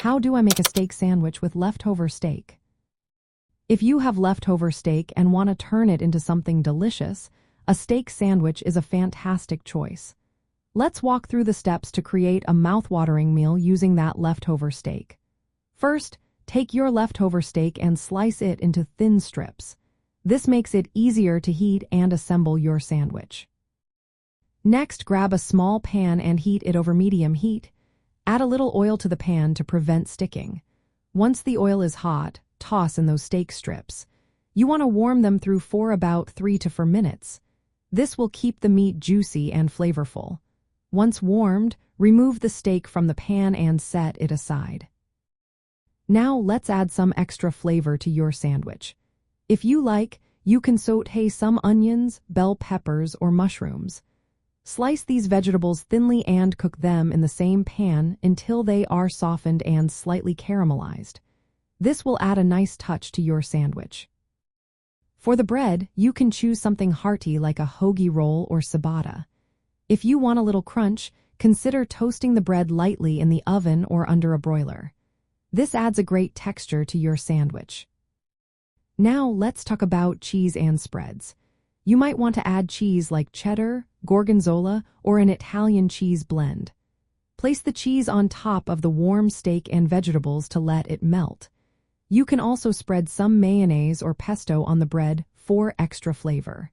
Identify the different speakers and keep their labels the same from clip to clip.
Speaker 1: How do I make a steak sandwich with leftover steak? If you have leftover steak and want to turn it into something delicious, a steak sandwich is a fantastic choice. Let's walk through the steps to create a mouth-watering meal using that leftover steak. First, take your leftover steak and slice it into thin strips. This makes it easier to heat and assemble your sandwich. Next, grab a small pan and heat it over medium heat. Add a little oil to the pan to prevent sticking. Once the oil is hot, toss in those steak strips. You want to warm them through for about 3 to 4 minutes. This will keep the meat juicy and flavorful. Once warmed, remove the steak from the pan and set it aside. Now let's add some extra flavor to your sandwich. If you like, you can sauté some onions, bell peppers, or mushrooms. Slice these vegetables thinly and cook them in the same pan until they are softened and slightly caramelized. This will add a nice touch to your sandwich. For the bread, you can choose something hearty like a hoagie roll or ciabatta. If you want a little crunch, consider toasting the bread lightly in the oven or under a broiler. This adds a great texture to your sandwich. Now let's talk about cheese and spreads. You might want to add cheese like cheddar, gorgonzola, or an Italian cheese blend. Place the cheese on top of the warm steak and vegetables to let it melt. You can also spread some mayonnaise or pesto on the bread for extra flavor.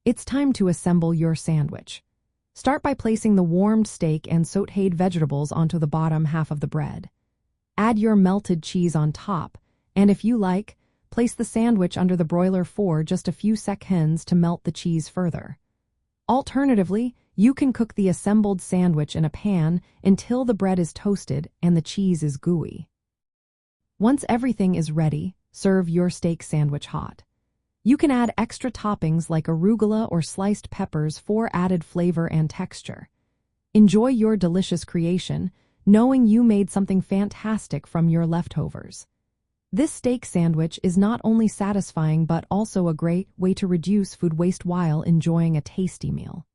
Speaker 1: It's time to assemble your sandwich. Start by placing the warmed steak and sautéed vegetables onto the bottom half of the bread. Add your melted cheese on top, and if you like, place the sandwich under the broiler for just a few seconds to melt the cheese further. Alternatively, you can cook the assembled sandwich in a pan until the bread is toasted and the cheese is gooey. Once everything is ready, serve your steak sandwich hot. You can add extra toppings like arugula or sliced peppers for added flavor and texture. Enjoy your delicious creation, knowing you made something fantastic from your leftovers. This steak sandwich is not only satisfying but also a great way to reduce food waste while enjoying a tasty meal.